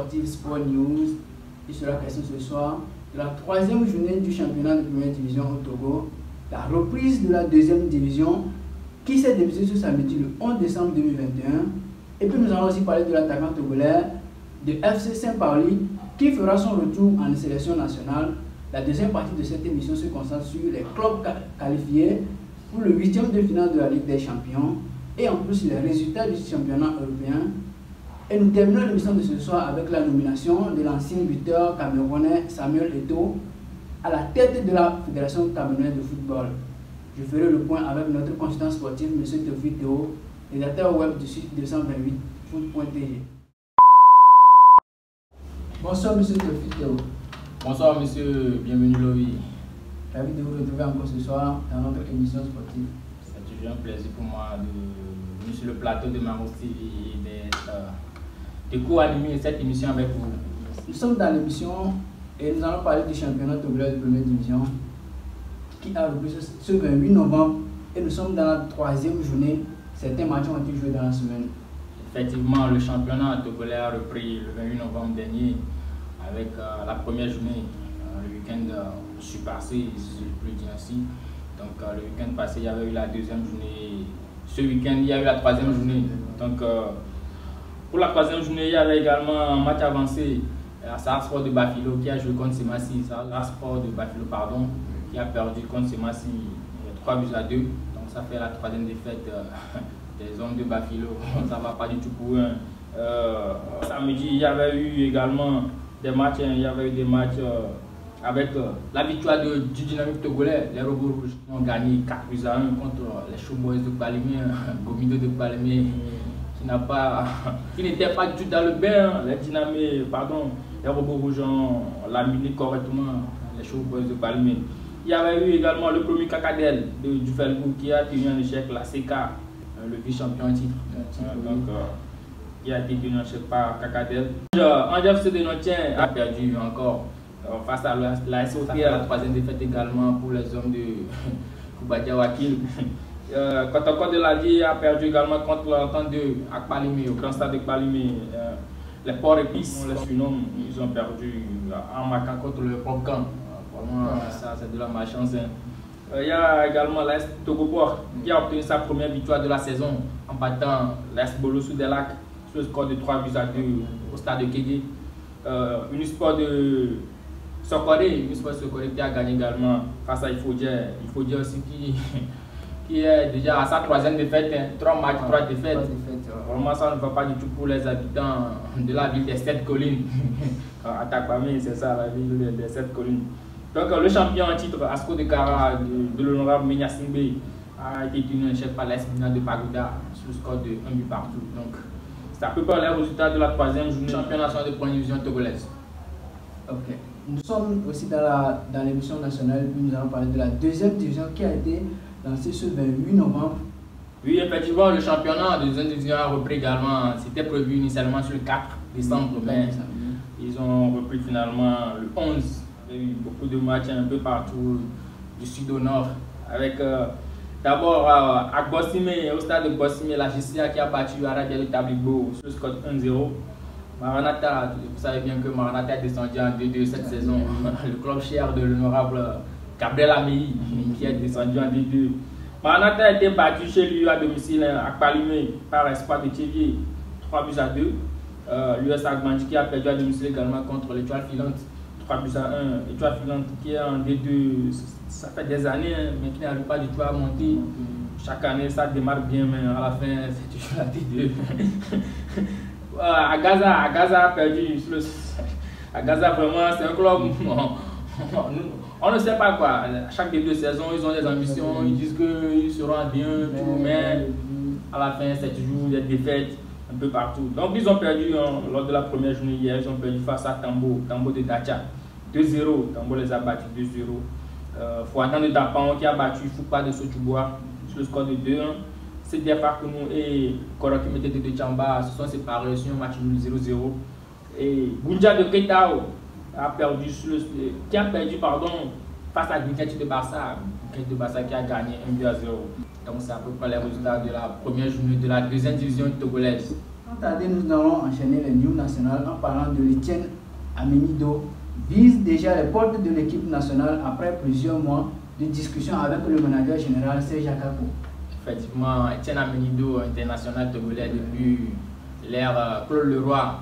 sportive Sport News. Il sera question ce soir de la troisième journée du championnat de première division au Togo, la reprise de la deuxième division qui s'est débuté ce samedi le 11 décembre 2021. Et puis nous allons aussi parler de l'attaquant togolais de FC Saint-Pauli qui fera son retour en sélection nationale. La deuxième partie de cette émission se concentre sur les clubs qualifiés pour le 8e de finale de la Ligue des Champions et en plus les résultats du championnat européen. Et nous terminons l'émission de ce soir avec la nomination de l'ancien buteur camerounais Samuel Eto'o à la tête de la Fédération camerounaise de football. Je ferai le point avec notre consultant sportif, M. Théophile Théo, rédacteur web du site 228 foot.tg. Bonsoir M. Théophile Théo. Bonsoir monsieur, bienvenue Loïc. Ravi de vous retrouver encore ce soir dans notre émission sportive. C'est toujours un plaisir pour moi de venir sur le plateau de Mamos TV et de co-animer cette émission avec vous. Nous sommes dans l'émission et nous allons parler du championnat togolais de première division qui a repris ce 28 novembre et nous sommes dans la troisième journée. Certains matchs ont été joués dans la semaine. Effectivement, le championnat togolais a repris le 28 novembre dernier avec la première journée. Le week-end suis passé, si je peux dire ainsi. Donc le week-end passé, il y avait eu la deuxième journée. Ce week-end, il y a eu la troisième journée. Donc pour la troisième journée, il y avait également un match avancé à Sarsport de Bafilo qui a joué contre Semassi. Sarsport de Bafilo, pardon, qui a perdu contre Semassi 3-2. Donc ça fait la troisième défaite des hommes de Bafilo. Ça ne va pas du tout pour eux. Samedi, il y avait eu également des matchs, avec la victoire du Dynamique togolais. Les Robots Rouges ont gagné 4-1 contre les Showboys de Balimé, Gomido de Balimé, qui n'était pas du tout dans le bain. Les Robots Rouges ont laminé correctement les Showboys de Balimé. Il y avait eu également le premier Kakadel du Felgou qui a tenu en échec la CK, le vice-champion en titre. Qui a été tenu en échec par Kakadel. Angel FC de Notien a perdu encore face à la SOT, la troisième défaite également pour les hommes de Koubadia Wakil. Kotoko de Ladi a perdu également contre l'entente de Akpalimé, au grand stade de Akpalimé. Les Ports Épices, on les surnomme, ils ont perdu en marquant contre le Popcan. Vraiment, ça c'est de la malchance. Il y a également l'AS Togoport qui a obtenu sa première victoire de la saison en battant l'AS Bolossou des Lacs sur le score de 3-2 au stade de Kégué. Unisport de Sokoré qui a gagné également face à Ifodia aussi qui est déjà à sa troisième défaite, 3 matchs, 3 défaites. Vraiment ça ne va pas du tout pour les habitants de la ville des 7 collines. Atakpamé, c'est ça la ville des 7 collines. Donc le champion en titre, Asko de Kara de l'honorable Menya Singbe, a été tenu en échec par l'Espina de Pagoda sur le score de 1 but partout. Donc c'est à peu près les résultats de la troisième journée du championnat national de première division togolaise. Ok. Nous sommes aussi dans l'émission nationale, puis nous allons parler de la deuxième division qui a été lancée ce 28 novembre. Oui, effectivement, le championnat de deuxième division a repris également. C'était prévu initialement sur le 4 décembre, mais ils ont repris finalement le 11. Il y a eu beaucoup de matchs un peu partout du sud au nord. Avec d'abord à Bossimé, au stade de Bossimé, la GCA qui a battu Arabia Le Tablibo sur le score 1-0. Maranatha, vous savez bien que Maranatha est descendu en 2-2 cette saison. Le club cher de l'honorable Gabriel Amei qui est descendu en 2-2. Maranatha a été battu chez lui à domicile à Palimé par Espoir de Thiévier, 3-2. L'US Agbanji qui a perdu à domicile également contre l'Étoile Filante, 3-1. L'Étoile Filante qui est en D2, ça fait des années, mais qui n'arrive pas du tout à monter. Chaque année ça démarre bien, mais à la fin c'est toujours la D2. À Gaza a perdu. À Gaza, vraiment, c'est un club. On ne sait pas quoi. À chaque début de saison, ils ont des ambitions, ils disent qu'ils seront bien, tout, mais à la fin, c'est toujours des défaites un peu partout. Donc, ils ont perdu lors de la première journée hier, ils ont perdu face à Tambo de Dacha. 2-0. Tambo les a battus 2-0. Fouatan de Dapan qui a battu Foupa de Sotubois sur le score de 2-1. CDF Arkounou et Koroki Metete de Tchamba se sont séparés sur un match nul 0-0. Et Gunja de Ketao a perdu face à Guinguet de Barça. Guinguet de Barça qui a gagné 1-0. Donc c'est à peu près les résultats de la première journée de la deuxième division togolaise. Sans tarder, nous allons enchaîner les news nationales en parlant de Etienne Amenido vise déjà les portes de l'équipe nationale après plusieurs mois de discussion avec le manager général Serge Akako. Effectivement, Etienne Amenido, international togolais depuis l'ère Claude Leroy,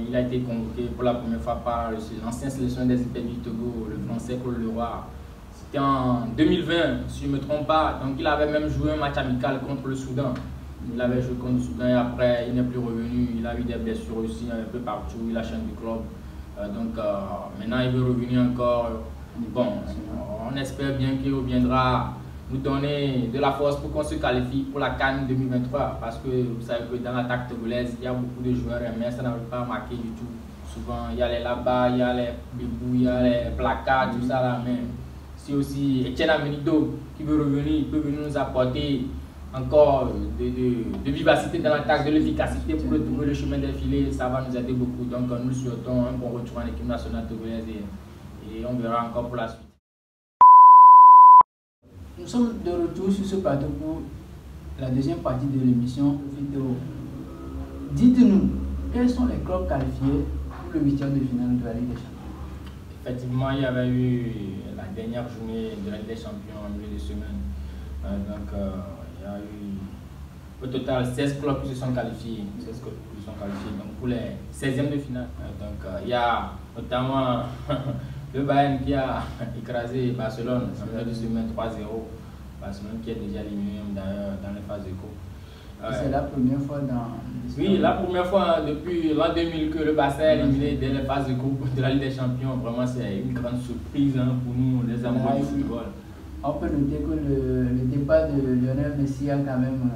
il a été convoqué pour la première fois par l'ancien sélectionneur des États-Unis du Togo, le français Claude Leroy. C'était en 2020, si je ne me trompe pas. Donc il avait même joué un match amical contre le Soudan. Il avait joué contre le Soudan et après il n'est plus revenu. Il a eu des blessures aussi un peu partout. Il a changé de club. Maintenant il veut revenir encore. Bon, on espère bien qu'il reviendra nous donner de la force pour qu'on se qualifie pour la CAN 2023. Parce que vous savez que dans l'attaque togolaise, il y a beaucoup de joueurs, mais ça n'arrive pas à marquer du tout. Souvent, il y a les là-bas, il y a les bébous, il y a les placards, tout ça là. Mais c'est aussi Etienne Amenido qui veut revenir, il peut venir nous apporter encore de vivacité dans l'attaque, de l'efficacité pour retrouver le chemin des filets. Ça va nous aider beaucoup. Donc, nous lui souhaitons un bon retour en équipe nationale togolaise et on verra encore pour la suite. Nous sommes de retour sur ce plateau pour la deuxième partie de l'émission vidéo. Dites-nous, quels sont les clubs qualifiés pour le 8e de finale de la Ligue des Champions? Effectivement, il y avait eu la dernière journée de la Ligue des Champions en milieu de semaine. Il y a eu au total 16 clubs qui se sont qualifiés. 16 clubs qui se sont qualifiés donc, pour les 16e de finale. Il y a notamment le Bayern qui a écrasé Barcelone en milieu de semaine 3-0. Barcelone qui est déjà éliminé d'ailleurs dans les phases de groupe. C'est la première fois dans l'histoire. Oui, la première fois depuis l'an 2000 que le Barça est éliminé dès les phases de groupe de la Ligue des Champions. Vraiment, c'est une grande surprise pour nous, les amoureux du football. On peut noter que le départ de Lionel Messi a quand même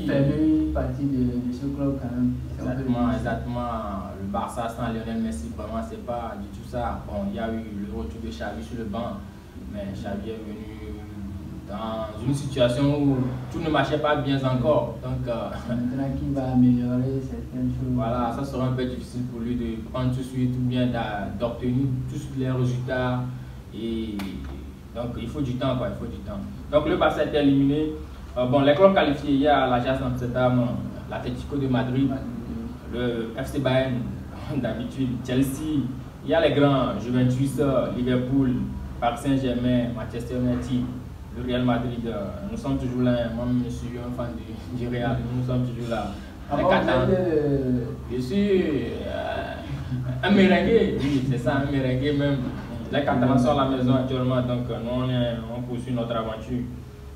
fait une partie de ce club quand même. Exactement. Le Barça sans Lionel Messi, vraiment, c'est pas du tout ça. Bon, il y a eu le retour de Xavi sur le banc, mais Xavi est venu dans une situation où tout ne marchait pas bien encore. Donc, maintenant qu'il va améliorer certaines choses. Voilà, ça sera un peu difficile pour lui de prendre tout de suite ou bien d'obtenir tous les résultats. Et donc, il faut du temps, quoi, il faut du temps. Donc, le Barça a été éliminé. Bon, les clubs qualifiés, il y a l'Ajax d'Amsterdam, l'Atlético de Madrid, le FC Bayern, d'habitude, Chelsea. Il y a les grands, Juventus, Liverpool, Paris Saint-Germain, Manchester United, le Real Madrid. Nous sommes toujours là. Moi-même, je suis un fan du Real. Nous sommes toujours là. Les Catalans. Je suis un merengue. Oui, c'est ça, un merengue même. Les Catalans sont à la maison actuellement, donc nous, on poursuit notre aventure.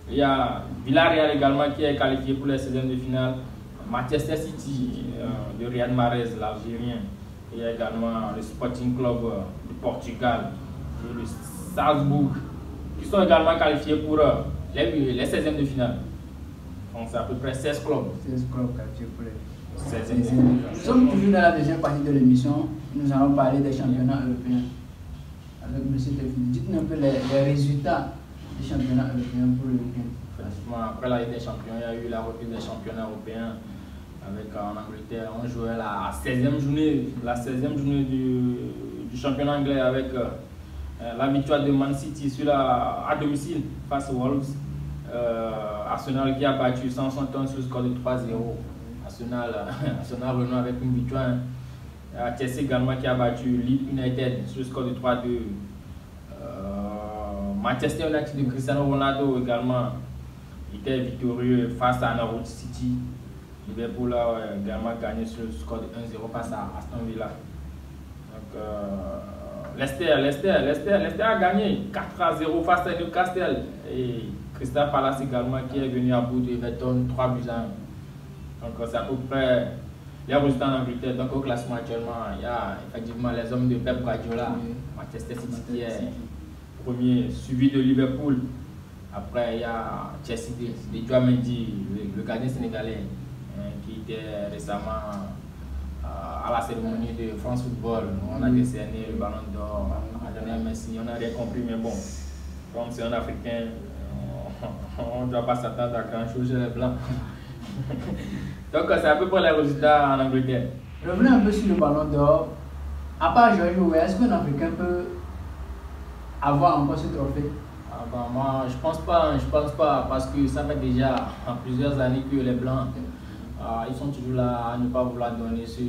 Il y a Villarreal également qui est qualifié pour les 16e de finale. Manchester City, de Riyad Mahrez, l'Algérien. Il y a également le Sporting Club du Portugal et le Salzbourg qui sont également qualifiés pour les 16e de finale. Donc c'est à peu près 16 clubs. 16 clubs qualifiés pour les 16e de finale. Nous sommes toujours dans la deuxième partie de l'émission. Nous allons parler des championnats européens. Avec M. Tefini, dites-nous un peu les résultats des championnats européens pour le week-end. Après la Ligue des Champions, il y a eu la reprise des championnats européens. En Angleterre, on jouait la 16e journée du championnat anglais avec la victoire de Man City à domicile face aux Wolves. Arsenal qui a battu Southampton sur le score de 3-0. Arsenal renoue avec une victoire. Chelsea également qui a battu Leeds United sur le score de 3-2. Manchester United de Cristiano Ronaldo également était victorieux face à Norwich City. Liverpool a également gagné sur le score de 1-0 face à Aston Villa. Donc, Leicester a gagné 4-0 face à Newcastle. Et Crystal Palace également qui est venu à bout de Everton 3-1. Donc c'est à peu près les résultats en Angleterre. Donc au classement actuellement, il y a effectivement les hommes de Pep Guardiola, Manchester City qui est premier, suivi de Liverpool. Après, il y a Chelsea de Edouard Mendy, le gardien sénégalais, qui était récemment à la cérémonie de France Football. On a décerné le ballon d'or à Lionel Messi. On n'a rien compris, mais bon, comme c'est un Africain, on ne doit pas s'attendre à grand chose chez les Blancs. Donc, c'est à peu près les résultats en Angleterre. Revenez un peu sur le ballon d'or. À part Georges Weah, est-ce qu'un Africain peut avoir encore ce trophée? Moi, je pense pas, parce que ça fait déjà plusieurs années que les Blancs ils sont toujours là à ne pas vouloir donner ce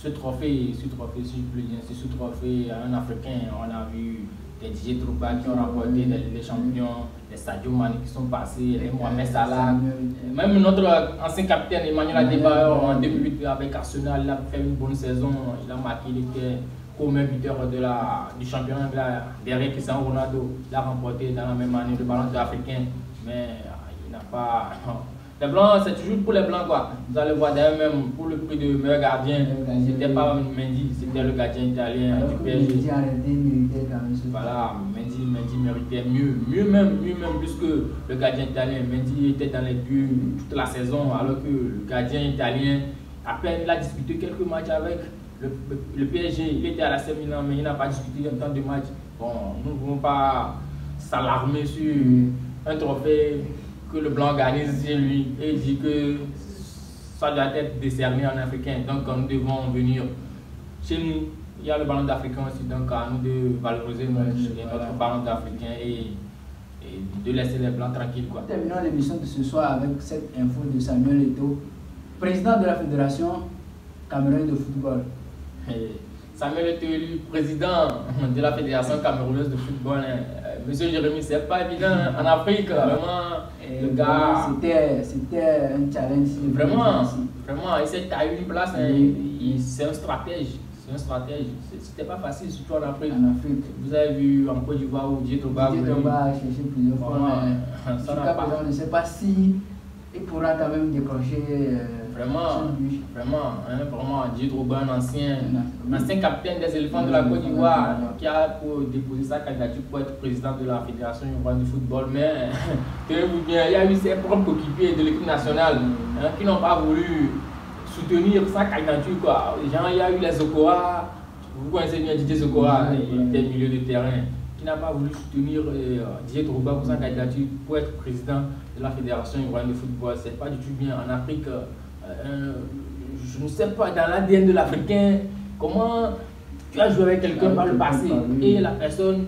trophée, si je peux dire, ce trophée à un Africain. On a vu des Didier Drogba qui ont rapporté des champions, les Sadio Mané qui sont passés, les Mohamed Salah, même notre ancien capitaine Emmanuel Adebayor en 2008 avec Arsenal, il a fait une bonne saison, il a marqué, il était comme buteur du championnat derrière Cristiano Ronaldo. Il a remporté dans la même année le ballon d'or africain, mais il n'a pas. Les blancs, c'est toujours pour les blancs quoi. Vous allez voir d'ailleurs même pour le prix de meilleur gardien, c'était pas Mendy, c'était le gardien italien du PSG. Voilà, Mendy méritait mieux même plus que le gardien italien. Mendy était dans les buts toute la saison, alors que le gardien italien, à peine il a disputé quelques matchs avec le PSG, il était à la Milan, mais il n'a pas disputé autant de matchs. Bon, nous ne pouvons pas s'alarmer sur un trophée que le blanc gagne chez lui et dit que ça doit être décerné en africain. Donc nous devons venir chez nous. Il y a le ballon d'Africain aussi, donc à nous de valoriser notre ballon d'Africain et de laisser les blancs tranquilles. Terminons l'émission de ce soir avec cette info de Samuel Eto'o, président de la Fédération camerounaise de football. Samuel Eto'o élu président de la Fédération camerounaise de football. Monsieur Jérémy, c'est pas évident en Afrique, vraiment. Le gars, c'était un challenge. Vraiment, il s'est taillé une place. C'est un stratège. C'était pas facile, surtout en Afrique. Vous avez vu en Côte d'Ivoire où Didier Drogba a cherché plusieurs fois. Je ne sais pas si il pourra quand même décrocher. Vraiment, Didier Drogba, un ancien capitaine des éléphants de la Côte d'Ivoire, qui a déposé sa candidature pour être président de la Fédération ivoirienne de football. Mais tenez-vous bien, il y a eu ses propres coéquipiers de l'équipe nationale qui n'ont pas voulu soutenir sa candidature. Genre, il y a eu les Zokora, vous connaissez bien Didier Zokora, il était milieu de terrain, qui n'a pas voulu soutenir Didier Drogba pour sa candidature pour être président de la Fédération ivoirienne de football. C'est pas du tout bien en Afrique. Je ne sais pas, dans l'ADN de l'Africain, comment tu as joué avec quelqu'un par le passé et la personne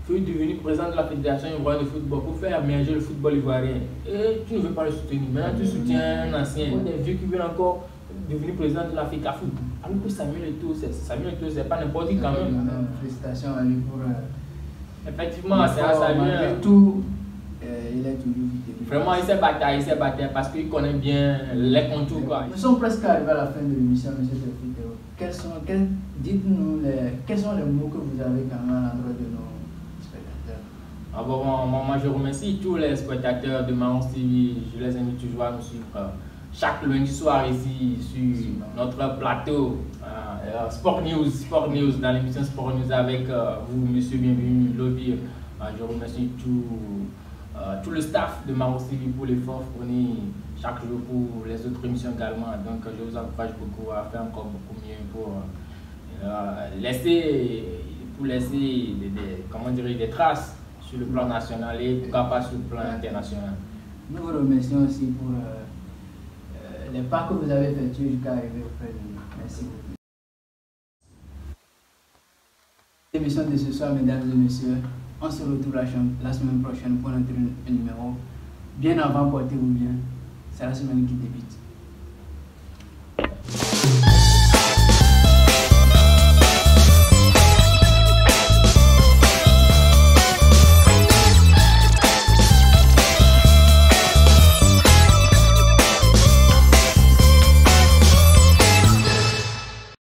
veut devenir président de la Fédération ivoirienne de football pour faire émerger le football ivoirien et tu ne veux pas le soutenir. Maintenant tu soutiens un ancien, des vieux qui veulent encore devenir président de l'Afrique à foot. Alors que Samuel Eto'o, c'est pas n'importe qui quand même. Félicitations à lui pour. Effectivement, c'est à saluer. Il est toujours vite. Vraiment, il s'est battu parce qu'il connaît bien les contours. Nous sommes presque arrivés à la fin de l'émission, M. Théo. Dites-nous quels sont les mots que vous avez quand même à l'endroit de nos spectateurs. Moi, je remercie tous les spectateurs de Marron TV. Je les invite toujours à nous suivre chaque lundi soir ici sur notre plateau Sport News, dans l'émission Sport News avec vous, monsieur bienvenu, Lobby. Je remercie tout le staff de Marron TV pour l'effort fourni chaque jour pour les autres émissions également. Donc je vous encourage beaucoup à faire encore beaucoup mieux pour laisser des traces sur le plan national et pourquoi pas sur le plan international. Nous vous remercions aussi pour les pas que vous avez effectués jusqu'à arriver auprès de nous. Merci beaucoup. L'émission de ce soir, mesdames et messieurs, on se retrouve la semaine prochaine pour un numéro bien avant, portez-vous bien. C'est la semaine qui débute.